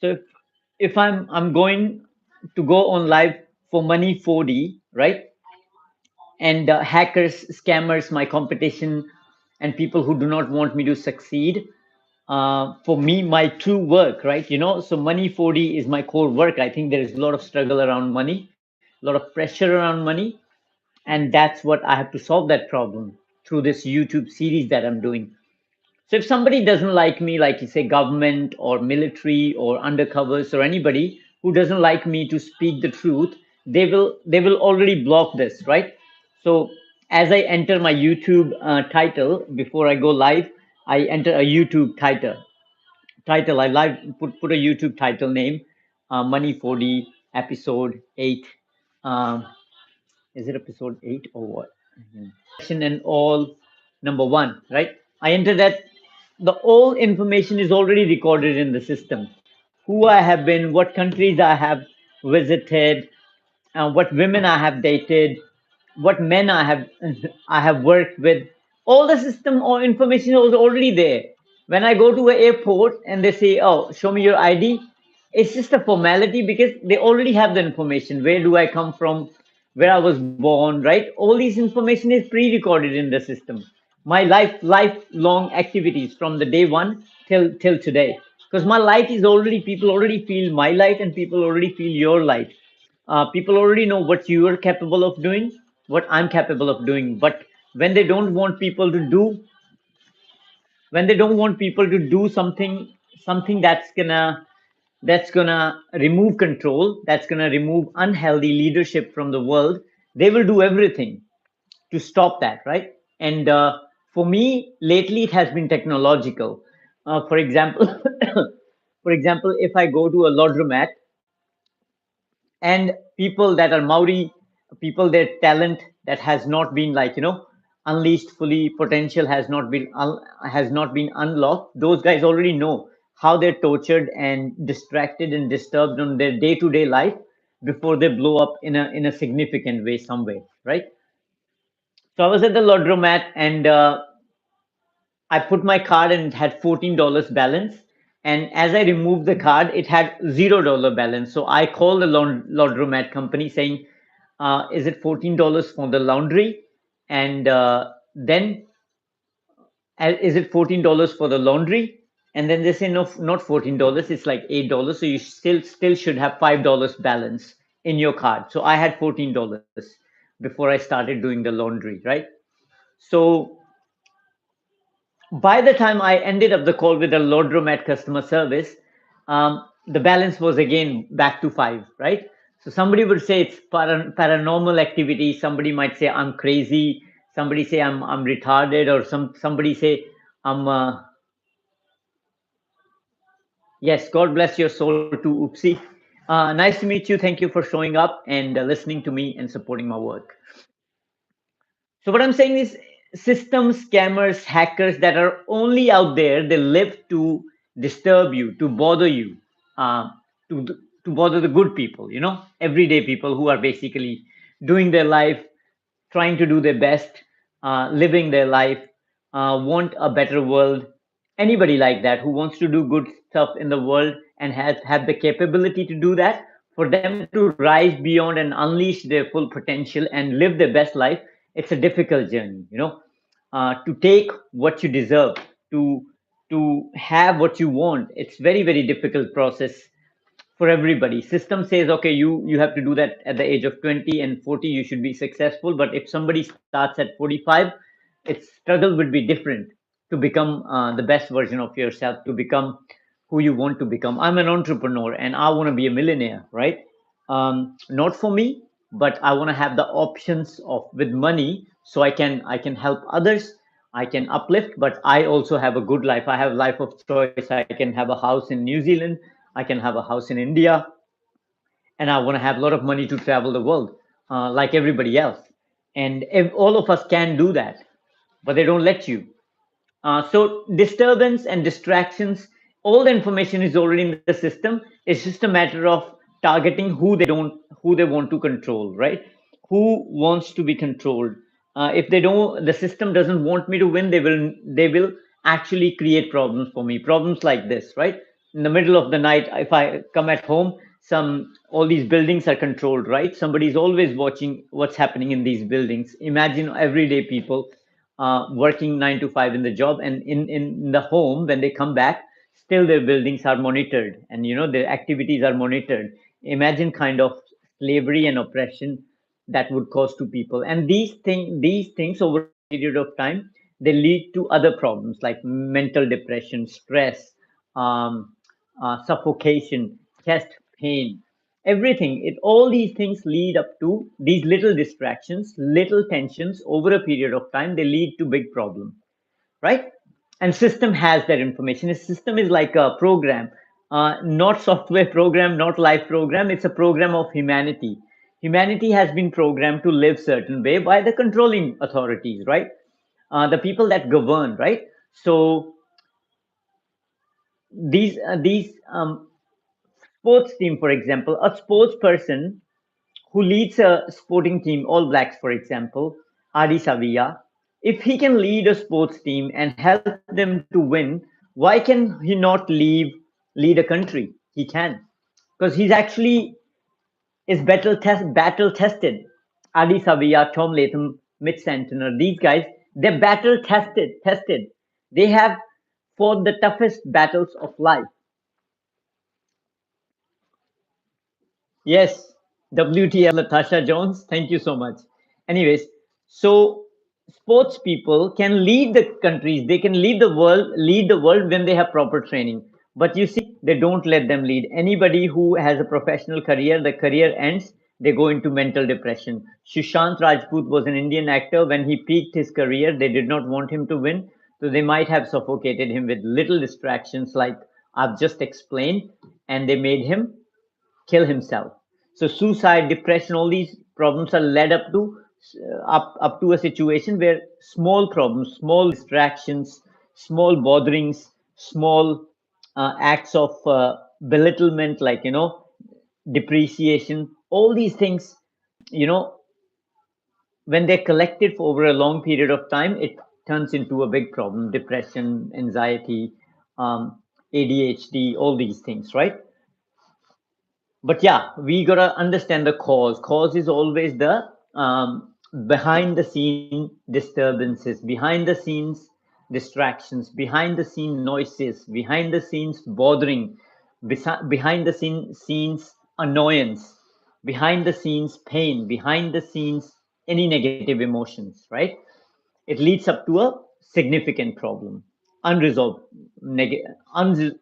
So if I'm going to go on live for money 4D, right? And hackers, scammers, my competition, and people who do not want me to succeed. For me, my true work, right? So money 4D is my core work. I think there is a lot of struggle around money, a lot of pressure around money, and that's what I have to solve that problem through this YouTube series that I'm doing. So if somebody doesn't like me, like you say, government or military or undercovers or anybody who doesn't like me to speak the truth, they will already block this, right? So as I enter my YouTube title before I go live, I enter a YouTube title. I live put a YouTube title name, Money 4D episode 8. Um, is it episode 8 or what? And all number 1, right? I enter that. The all information is already recorded in the system. Who I have been, what countries I have visited, what women I have dated, what men I have I have worked with. All the system or information is already there. When I go to an airport and they say, "Oh, show me your ID," it's just a formality because they already have the information. Where do I come from? Where I was born? Right? All these information is pre-recorded in the system. My lifelong activities from the day one till today. Because my light is already, people already feel my light and people already feel your light. People already know what you are capable of doing, what I'm capable of doing. But when they don't want people to do, when they don't want people to do something that's gonna remove control, that's gonna remove unhealthy leadership from the world, they will do everything to stop that, right? And for me, lately it has been technological. For example, for example, if I go to a laundromat and people that are Maori, people their talent that has not been like unleashed fully, potential has not been unlocked. Those guys already know how they're tortured and distracted and disturbed on their day-to-day life before they blow up in a significant way somewhere, right? So I was at the laundromat and I put my card and it had $14 balance. And as I removed the card, it had $0 balance. So I called the laundromat company saying, "Is it $14 for the laundry? And then is it $14 for the laundry?" And then they say, "No, not $14. It's like $8. So you still should have $5 balance in your card." So I had $14 before I started doing the laundry, right? So by the time I ended up the call with the laundromat customer service, the balance was again back to five, right? So somebody would say it's paranormal activity. Somebody might say I'm crazy. Somebody say I'm retarded, or somebody say I'm. Yes, God bless your soul too, Oopsie. Nice to meet you. Thank you for showing up and listening to me and supporting my work. So what I'm saying is systems, scammers, hackers that are only out there, they live to disturb you, to bother you, uh, to to bother the good people, everyday people who are basically doing their life, trying to do their best, living their life, want a better world. Anybody like that who wants to do good stuff in the world and has have the capability to do that, for them to rise beyond and unleash their full potential and live their best life, it's a difficult journey. To take what you deserve, to have what you want, it's very very difficult process for everybody. System says, okay, you have to do that at the age of 20 and 40, you should be successful. But if somebody starts at 45, its struggle would be different to become the best version of yourself, to become who you want to become. I'm an entrepreneur and I want to be a millionaire, right? Not for me, but I want to have the options of with money, so I can help others, I can uplift, but I also have a good life. I have life of choice. I can have a house in New Zealand, I can have a house in India, and I want to have a lot of money to travel the world, like everybody else. And if all of us can do that, but they don't let you. So disturbance and distractions, all the information is already in the system. It's just a matter of targeting who they want to control, right? Who wants to be controlled? If they don't, the system doesn't want me to win. They will actually create problems for me. Problems like this, right? in the middle of the night, if I come at home, some all these buildings are controlled, right? Somebody's always watching what's happening in these buildings. Imagine everyday people working 9 to 5 in the job, and in the home when they come back, still their buildings are monitored, and their activities are monitored. Imagine kind of slavery and oppression that would cause to people. And these things over a period of time, they lead to other problems like mental depression, stress, um, suffocation, chest pain, everything. All these things lead up to these little distractions, little tensions over a period of time. They lead to big problem, right? And system has that information. A system is like a program, not software program, not life program. It's a program of humanity. Humanity has been programmed to live certain way by the controlling authorities, right? The people that govern, right? So these sports team, for example, a sports person who leads a sporting team, All Blacks, for example, Adi Savia, if he can lead a sports team and help them to win, why can he not lead a country? He can, because he's actually is battle tested. Adi Savia, Tom Latham, Mitch Santner, these guys, they're battle tested. They have fought the toughest battles of life. Yes, WTF, Latasha Jones. Thank you so much. Anyways, so sports people can lead the countries, they can lead the world when they have proper training. But you see, they don't let them lead. Anybody who has a professional career, the career ends, they go into mental depression. Sushant Rajput was an Indian actor. When he peaked his career, they did not want him to win. So they might have suffocated him with little distractions like I've just explained, and they made him kill himself. So suicide, depression, all these problems are led up to a situation where small problems, small distractions, small botherings, small acts of belittlement, like depreciation, all these things, you know, when they're collected for over a long period of time, it turns into a big problem: depression, anxiety, ADHD, all these things, right? But yeah, we gotta understand the cause. Cause is always the behind the scene disturbances, behind the scenes distractions, behind the scene noises, behind the scenes bothering, behind the scenes annoyance, behind the scenes pain, behind the scenes any negative emotions, right? It leads up to a significant problem. Unresolved,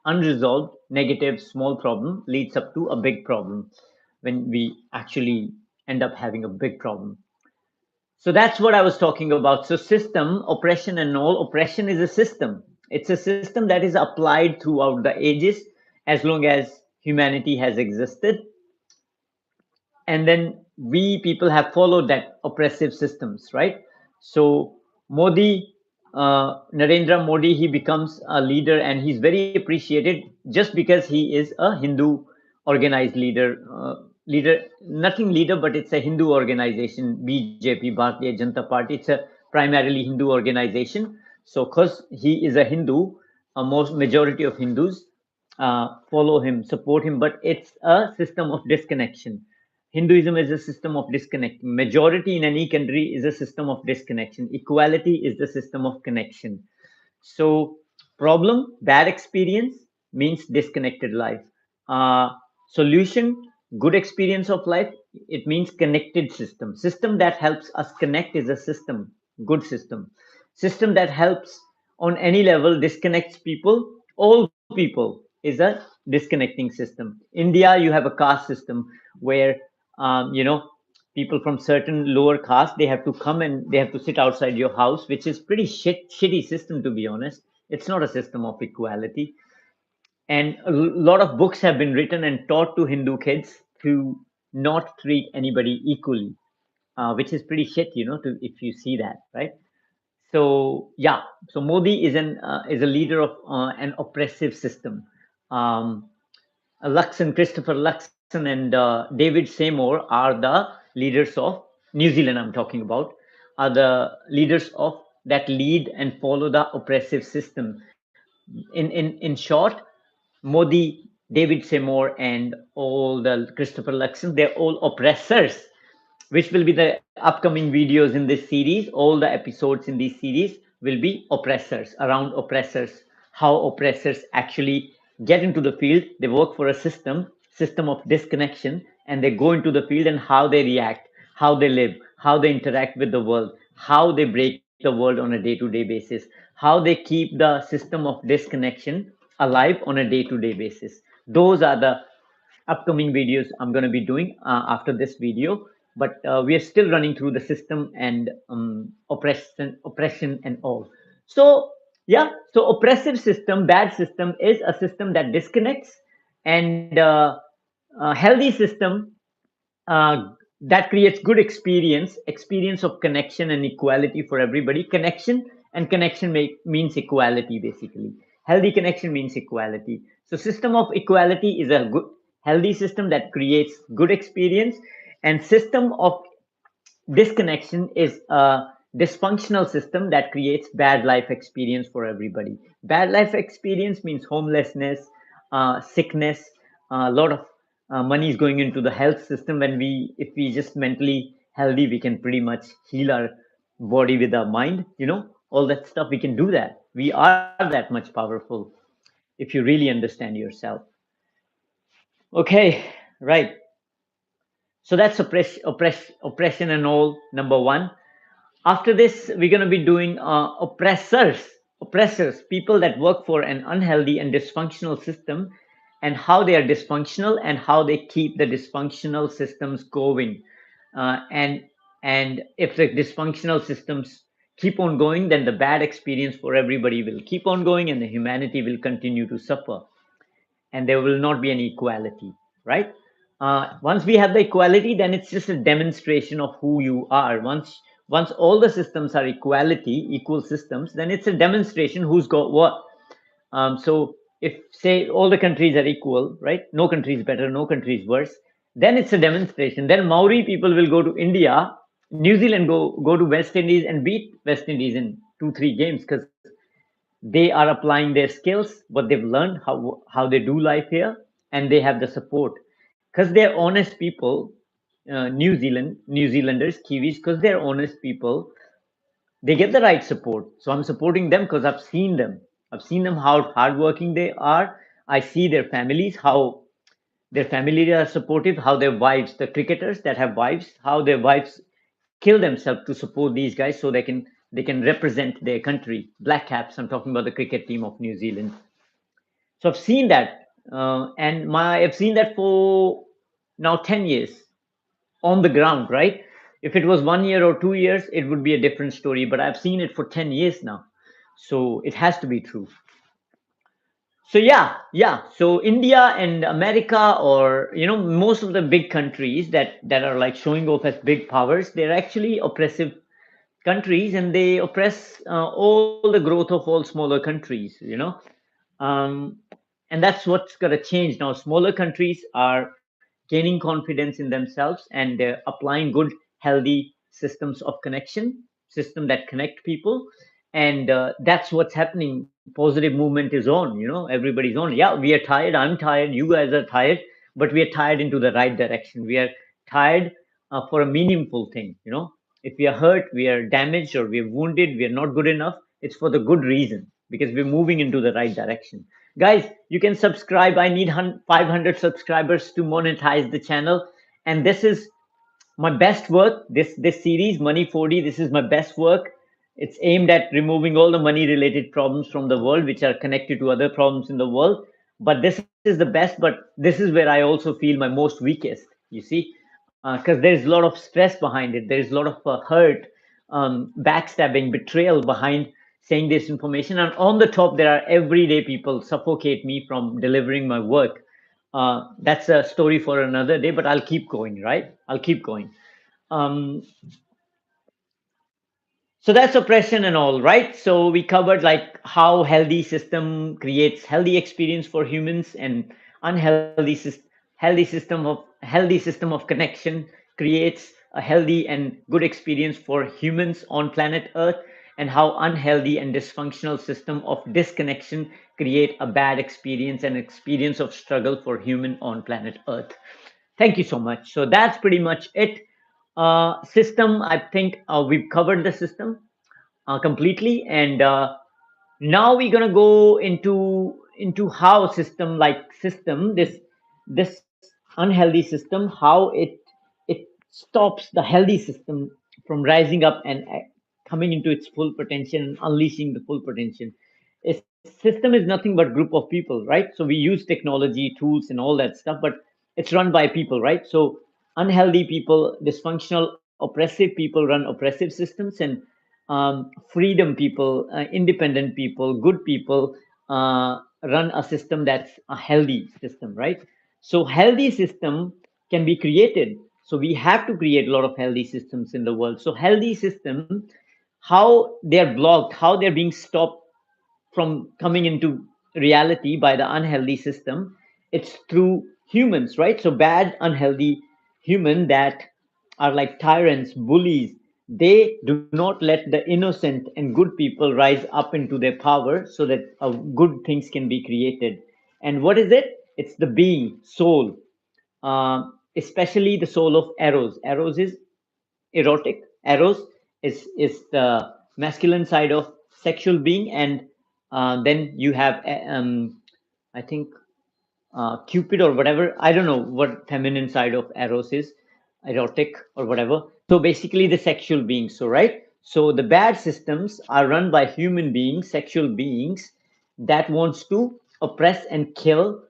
unresolved negative small problem leads up to a big problem when we actually end up having a big problem. So that's what I was talking about. So system, oppression and all, oppression is a system. It's a system that is applied throughout the ages as long as humanity has existed. And then we people have followed that oppressive systems, right? So Modi, Narendra Modi, he becomes a leader, and he's very appreciated just because he is a Hindu organized leader, nothing leader, but it's a Hindu organization, BJP, Bharatiya Janata Party. It's a primarily Hindu organization. So because he is a Hindu, most majority of Hindus follow him, support him, but it's a system of disconnection. Hinduism is a system of disconnection. Majority in any country is a system of disconnection. Equality is the system of connection. So, problem, bad experience means disconnected life. Uh, Solution, good experience of life, it means connected system. System that helps us connect is a system, good system. System that helps on any level disconnects people, all people, is a disconnecting system. India, you have a caste system where, people from certain lower caste, they have to come and they have to sit outside your house, which is pretty shitty system, to be honest. It's not a system of equality. And a lot of books have been written and taught to Hindu kids to not treat anybody equally, which is pretty shit, to if you see that, right? So yeah, so Modi is a leader of an oppressive system. Um, Christopher Luxon, and David Seymour are the leaders of New Zealand. I'm talking about are the leaders of that lead and follow the oppressive system. In short, Modi, David Seymour, and all the Christopher Luxon, they're all oppressors, which will be the upcoming videos in this series. All the episodes in this series will be oppressors, around oppressors, how oppressors actually get into the field. They work for a system of disconnection, and they go into the field and how they react, how they live, how they interact with the world, how they break the world on a day-to-day basis, how they keep the system of disconnection alive on a day-to-day basis. Those are the upcoming videos I'm going to be doing after this video. But we are still running through the system and oppression and all. So yeah, so oppressive system, bad system is a system that disconnects, and a healthy system that creates good experience of connection and equality for everybody. Means equality, basically. Healthy connection means equality. So system of equality is a good healthy system that creates good experience, and system of disconnection is a dysfunctional system that creates bad life experience for everybody. Bad life experience means homelessness, sickness, a lot of money is going into the health system. When if we just mentally healthy, we can pretty much heal our body with our mind. All that stuff, we can do that. We are that much powerful if you really understand yourself. Okay, right. So that's oppression and all, number one. After this, we're going to be doing oppressors, people that work for an unhealthy and dysfunctional system, and how they are dysfunctional and how they keep the dysfunctional systems going. And if the dysfunctional systems keep on going, then the bad experience for everybody will keep on going, and the humanity will continue to suffer, and there will not be any equality, right? Once we have the equality, then it's just a demonstration of who you are. Once all the systems are equal systems, then it's a demonstration who's got what. So if say all the countries are equal, right? No country is better, no country is worse. Then it's a demonstration. Then Maori people will go to India, New Zealand go to West Indies and beat West Indies in 2-3 games, because they are applying their skills, what they've learned, how they do life here, and they have the support because they're honest people. New Zealanders, Kiwis, because they're honest people, they get the right support. So I'm supporting them because I've seen them how hardworking they are. I see their families, how their families are supportive, how their wives, the cricketers that have wives, how their wives kill themselves to support these guys so they can represent their country. Black Caps, I'm talking about the cricket team of New Zealand. So I've seen that, and I've seen that for now 10 years on the ground, right? If it was 1 year or 2 years, it would be a different story. But I've seen it for 10 years now, so it has to be true. So yeah. So India and America, or most of the big countries that are like showing off as big powers, they're actually oppressive countries, and they oppress all the growth of all smaller countries. um, and that's what's going to change now. Smaller countries are gaining confidence in themselves, and they're applying good, healthy systems of connection, system that connect people. And that's what's happening. Positive movement is on. Everybody's on. Yeah, we are tired. I'm tired. You guys are tired, but we are tired into the right direction. We are tired for a meaningful thing. If we are hurt, we are damaged, or we are wounded, we are not good enough, it's for the good reason, because we're moving into the right direction. Guys, you can subscribe. I need 500 subscribers to monetize the channel. And this is my best work. This series, Money 4D, this is my best work. It's aimed at removing all the money related problems from the world, which are connected to other problems in the world. But this is the best. But this is where I also feel my most weakest, you see, because there's a lot of stress behind it. There's a lot of hurt, backstabbing, betrayal behind saying this information. And on the top, there are everyday people suffocate me from delivering my work. That's a story for another day, but I'll keep going, right? I'll keep going. Um, so that's oppression and all, right? So we covered like how healthy system creates healthy experience for humans, and unhealthy healthy system of connection creates a healthy and good experience for humans on planet Earth. and how unhealthy and dysfunctional system of disconnection create a bad experience and experience of struggle for human on planet Earth. Thank you so much. So that's pretty much it. System, I think we've covered the system completely, and now we're gonna go into how system like system this unhealthy system, how it stops the healthy system from rising up and coming into its full potential and unleashing the full potential. A system is nothing but group of people, right? So we use technology tools and all that stuff, but it's run by people, right? So unhealthy people, dysfunctional oppressive people run oppressive systems, and freedom people, independent people, good people run a system that's a healthy system, right? So healthy system can be created. So we have to create a lot of healthy systems in the world. So healthy system, how they're blocked, how they're being stopped from coming into reality by the unhealthy system, it's through humans, right? So bad unhealthy human that are like tyrants, bullies, they do not let the innocent and good people rise up into their power so that good things can be created. And what is it? It's the being soul, especially the soul of Eros. Eros is erotic. Eros is the masculine side of sexual being, and then you have I think Cupid or whatever. I don't know what feminine side of Eros is, erotic or whatever. So basically, the sexual beings. So right. So the bad systems are run by human beings, sexual beings that wants to oppress and kill,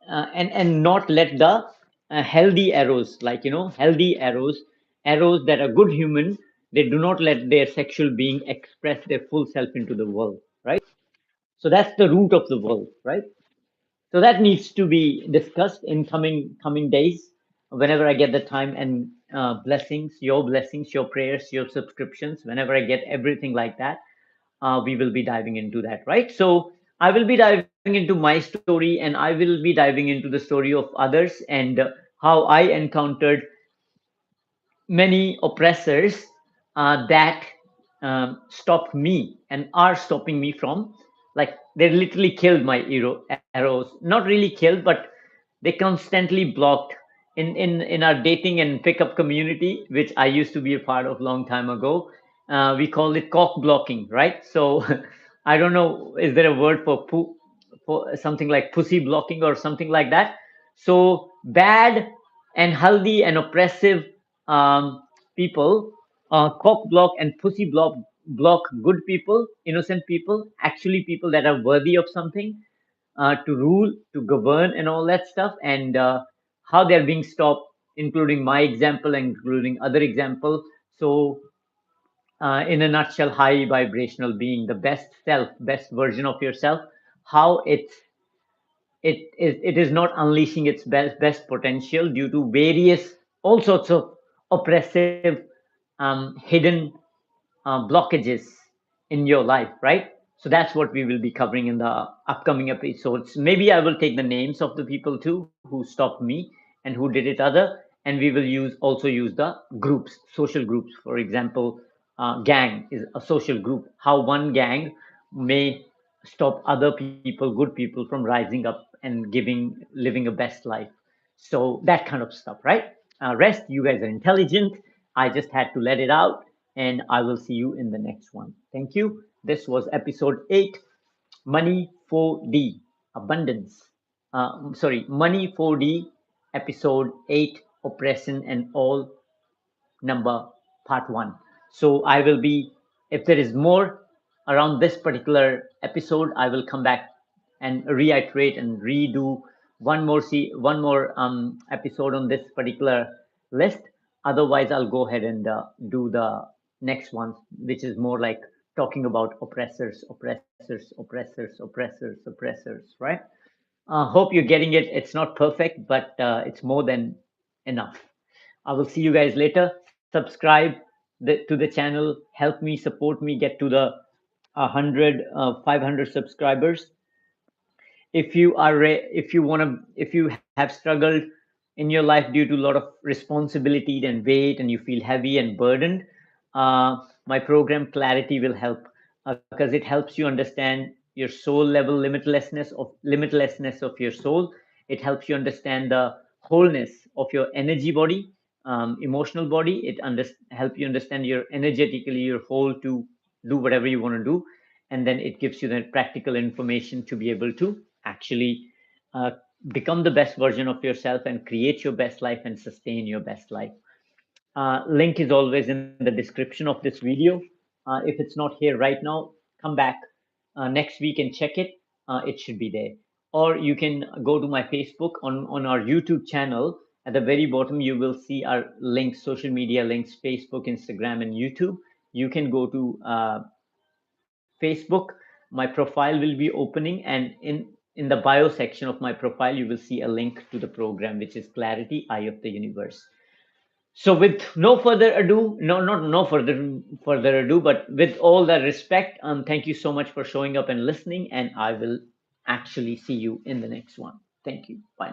and not let the healthy arrows, like healthy arrows, arrows that are good human. They do not let their sexual being express their full self into the world. Right. So that's the root of the world. Right. So that needs to be discussed in coming days, whenever I get the time, and blessings, your prayers, your subscriptions. Whenever I get everything like that, we will be diving into that, right? So I will be diving into my story, and I will be diving into the story of others, and how I encountered many oppressors that stopped me and are stopping me from, like, they literally killed my arrows, not really killed, but they constantly blocked in our dating and pickup community, which I used to be a part of long time ago. We call it cock blocking, right? So I don't know, is there a word for something like pussy blocking or something like that? So bad and healthy and oppressive people cock block and pussy block good people, innocent people, actually people that are worthy of something, to rule, to govern, and all that stuff, and how they're being stopped, including my example and including other example. So in a nutshell, high vibrational being, the best self, best version of yourself, how it is not unleashing its best potential due to various all sorts of oppressive hidden blockages in your life, right? So that's what we will be covering in the upcoming episodes. Maybe I will take the names of the people too who stopped me and who did it other, and we will use the groups, social groups. For example, gang is a social group. How one gang may stop other people, good people, from rising up and living a best life. So that kind of stuff, right? Rest, you guys are intelligent. I just had to let it out, and I will see you in the next one. Thank you. This was episode 8, Money 4D, Abundance. Sorry, Money 4D, episode 8, Oppression and All, number part 1. So I will be, if there is more around this particular episode, I will come back and reiterate and redo one more episode on this particular list. Otherwise, I'll go ahead and do the next one, which is more like talking about oppressors, right? Hope you're getting it. It's not perfect, but it's more than enough. I will see you guys later. Subscribe to the channel. Help me, support me, get to the 500 subscribers. If you want to, if you have struggled in your life due to a lot of responsibility and weight, and you feel heavy and burdened, my program Clarity will help. because it helps you understand your soul level limitlessness of your soul. It helps you understand the wholeness of your energy body, emotional body. Help you understand your energetically your whole to do whatever you want to do, and then it gives you the practical information to be able to actually uh, become the best version of yourself and create your best life and sustain your best life. Link is always in the description of this video. If it's not here right now, come back next week and check it. It should be there. Or you can go to my Facebook on our YouTube channel. At the very bottom, you will see our links, social media links, Facebook, Instagram, and YouTube. You can go to Facebook. My profile will be opening, and in the bio section of my profile, you will see a link to the program, which is Clarity Eye of the Universe. So, with no further ado, no, not no further ado, but with all the respect, thank you so much for showing up and listening, and I will actually see you in the next one. Thank you. Bye now.